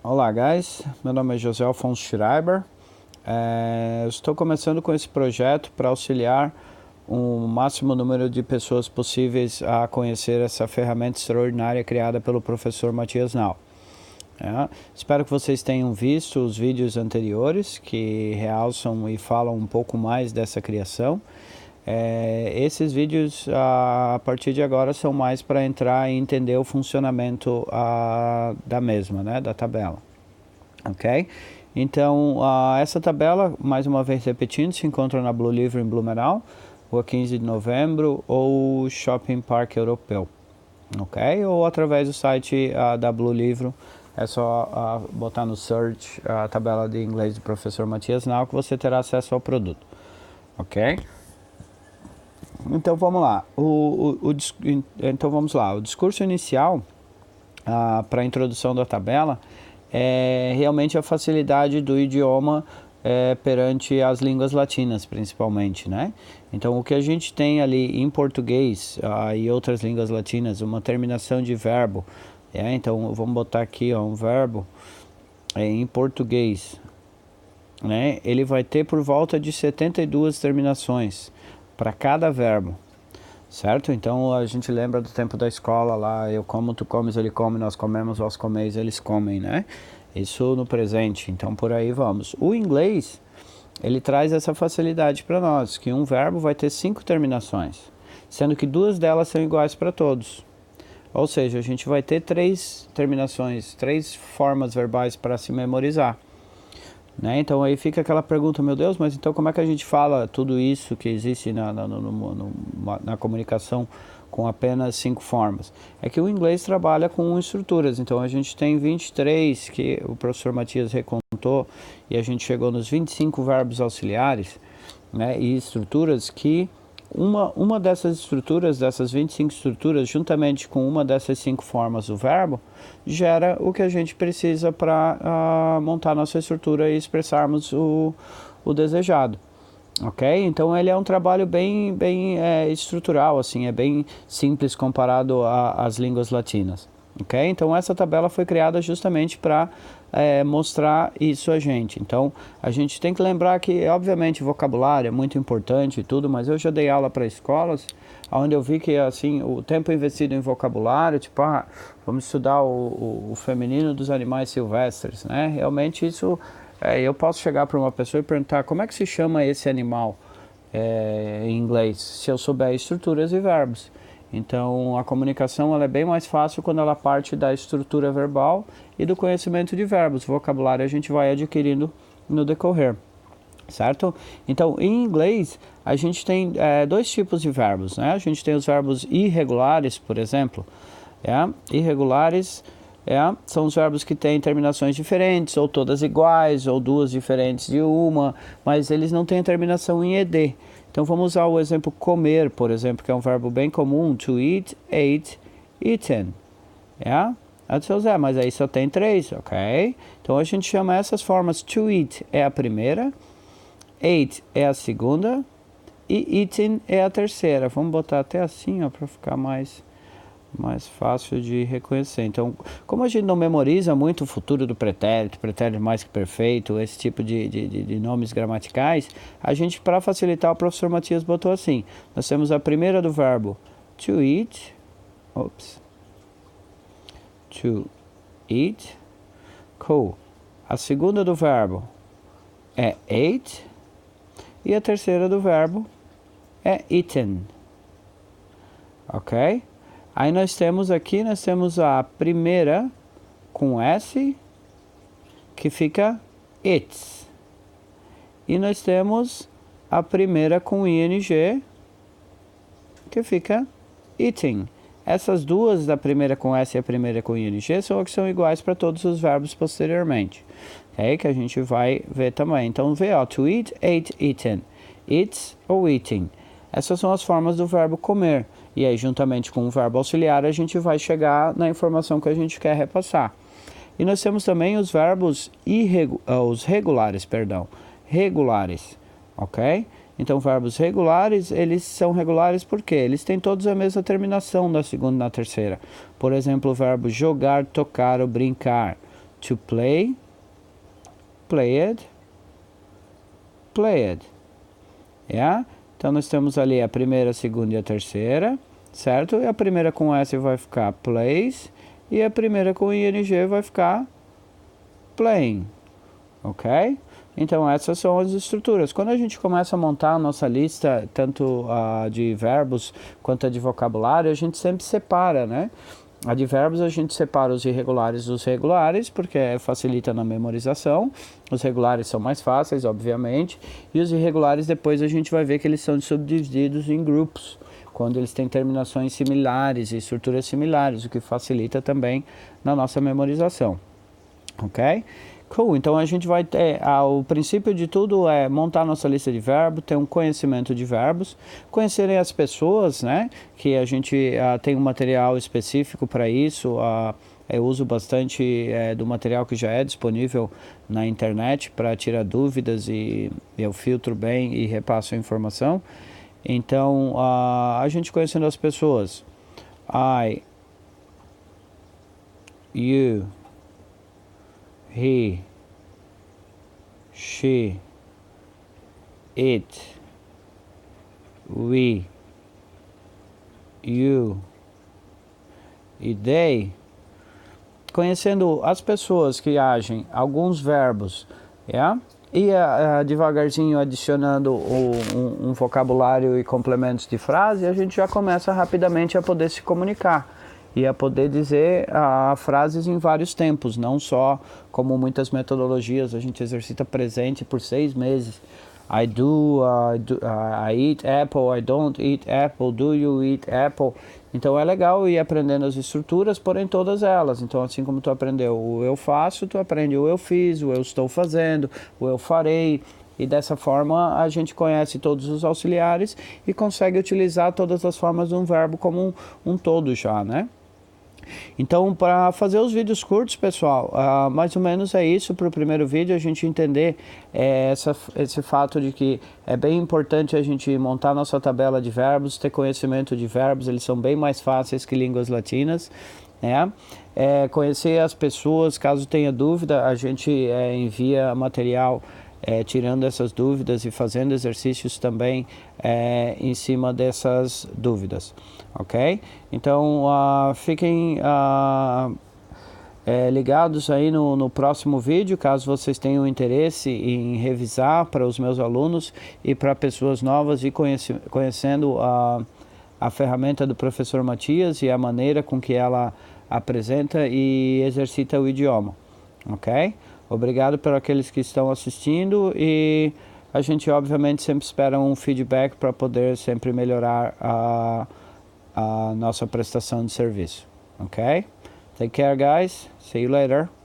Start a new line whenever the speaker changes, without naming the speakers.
Olá, guys. Meu nome é José Alfonso Schreiber. Estou começando com esse projeto para auxiliar o máximo número de pessoas possíveis a conhecer essa ferramenta extraordinária criada pelo professor Matias Nau. Espero que vocês tenham visto os vídeos anteriores que realçam e falam um pouco mais dessa criação. Esses vídeos a partir de agora são mais para entrar e entender o funcionamento da mesma, né, da tabela, ok? Então essa tabela, mais uma vez repetindo, se encontra na Blue Livre em Blumenau, Rua 15 de Novembro ou Shopping Park Europeu, ok? Ou através do site da Blue Livre, é só botar no search a tabela de inglês do professor Matias Nau que você terá acesso ao produto, ok? Então vamos lá. Então vamos lá. O discurso inicial para a introdução da tabela é realmente a facilidade do idioma perante as línguas latinas, principalmente, né? Então o que a gente tem ali em português e outras línguas latinas, uma terminação de verbo. Então vamos botar aqui um verbo em português, né? Ele vai ter por volta de 72 terminações para cada verbo, certo? Então a gente lembra do tempo da escola lá, eu como, tu comes, ele come, nós comemos, vós comeis, eles comem, né? Isso no presente, então por aí vamos. O inglês, ele traz essa facilidade para nós, que um verbo vai ter 5 terminações, sendo que 2 delas são iguais para todos. Ou seja, a gente vai ter 3 terminações, 3 formas verbais para se memorizar. Né? Então aí fica aquela pergunta, meu Deus, mas então como é que a gente fala tudo isso que existe na comunicação com apenas 5 formas? É que o inglês trabalha com estruturas, então a gente tem 23 que o professor Matias recontou e a gente chegou nos 25 verbos auxiliares, né? E estruturas que uma dessas estruturas, dessas 25 estruturas, juntamente com uma dessas 5 formas do verbo, gera o que a gente precisa para montar nossa estrutura e expressarmos o desejado. Ok? Então ele é um trabalho bem estrutural, assim, é bem simples comparado às línguas latinas. Ok? Então essa tabela foi criada justamente para mostrar isso a gente. Então a gente tem que lembrar que, obviamente, vocabulário é muito importante e tudo, mas eu já dei aula para escolas onde eu vi que assim o tempo investido em vocabulário, tipo, vamos estudar o feminino dos animais silvestres, né? Realmente isso, eu posso chegar para uma pessoa e perguntar como é que se chama esse animal em inglês, se eu souber estruturas e verbos. Então a comunicação ela é bem mais fácil quando ela parte da estrutura verbal e do conhecimento de verbos. O vocabulário a gente vai adquirindo no decorrer, certo? Então em inglês a gente tem 2 tipos de verbos, né? A gente tem os verbos irregulares, por exemplo. Irregulares são os verbos que têm terminações diferentes, ou todas iguais, ou 2 diferentes de uma, mas eles não têm a terminação em ed. Então vamos usar o exemplo comer, por exemplo, que é um verbo bem comum, to eat, ate, eaten. José, mas aí só tem 3, ok? Então a gente chama essas formas, to eat é a primeira, ate é a segunda e eaten é a terceira. Vamos botar até assim, para ficar mais fácil de reconhecer. Então, como a gente não memoriza muito o futuro do pretérito mais que perfeito, esse tipo de nomes gramaticais, a gente, para facilitar, o professor Matias botou assim. Nós temos a primeira do verbo to eat, cool. A segunda do verbo é ate e a terceira do verbo é eaten, ok? Aí nós temos a primeira com S, que fica it's. E nós temos a primeira com ing, que fica eating. Essas duas, da primeira com S e a primeira com ing, são que são iguais para todos os verbos posteriormente. Okay? Que a gente vai ver também. Então, to eat, ate, eaten. Eats ou eating. Essas são as formas do verbo comer. E aí, juntamente com o verbo auxiliar, a gente vai chegar na informação que a gente quer repassar. E nós temos também os verbos regulares, ok? Então, verbos regulares, eles são regulares porque eles têm todos a mesma terminação da segunda e da terceira. Por exemplo, o verbo jogar, tocar ou brincar. to play, played, played. Yeah? Então nós temos ali a primeira, a segunda e a terceira, certo? E a primeira com S vai ficar plays e a primeira com ING vai ficar playing, ok? Então essas são as estruturas. Quando a gente começa a montar a nossa lista, tanto de verbos quanto a de vocabulário, a gente sempre separa, né? A de verbos a gente separa os irregulares dos regulares, porque facilita na memorização. Os regulares são mais fáceis, obviamente. E os irregulares depois a gente vai ver que eles são subdivididos em grupos, quando eles têm terminações similares e estruturas similares, o que facilita também na nossa memorização. Ok? Cool, então a gente vai ter, o princípio de tudo é montar nossa lista de verbos, ter um conhecimento de verbos, conhecerem as pessoas, né, que a gente tem um material específico para isso, eu uso bastante do material que já é disponível na internet para tirar dúvidas e eu filtro bem e repasso a informação. Então, a gente conhecendo as pessoas, I, you, he, she, it, we, you e they. Conhecendo as pessoas que agem, alguns verbos, yeah? E devagarzinho adicionando um vocabulário e complementos de frase, a gente já começa rapidamente a poder se comunicar e a poder dizer frases em vários tempos, não só como muitas metodologias, a gente exercita presente por 6 meses. I eat apple, I don't eat apple, do you eat apple? Então é legal ir aprendendo as estruturas, porém todas elas. Então assim como tu aprendeu o eu faço, tu aprende o eu fiz, o eu estou fazendo, o eu farei. E dessa forma a gente conhece todos os auxiliares e consegue utilizar todas as formas de um verbo como um todo já, né? Então, para fazer os vídeos curtos, pessoal, mais ou menos é isso para o primeiro vídeo, a gente entender esse fato de que é bem importante a gente montar nossa tabela de verbos, ter conhecimento de verbos, eles são bem mais fáceis que línguas latinas, né? Conhecer as pessoas, caso tenha dúvida, a gente envia material tirando essas dúvidas e fazendo exercícios também em cima dessas dúvidas, ok? Então fiquem ligados aí no próximo vídeo, caso vocês tenham interesse em revisar para os meus alunos e para pessoas novas e conhecendo a ferramenta do professor Matias e a maneira com que ela apresenta e exercita o idioma, ok? Obrigado por aqueles que estão assistindo e a gente obviamente sempre espera um feedback para poder sempre melhorar a nossa prestação de serviço, ok? Take care, guys. See you later.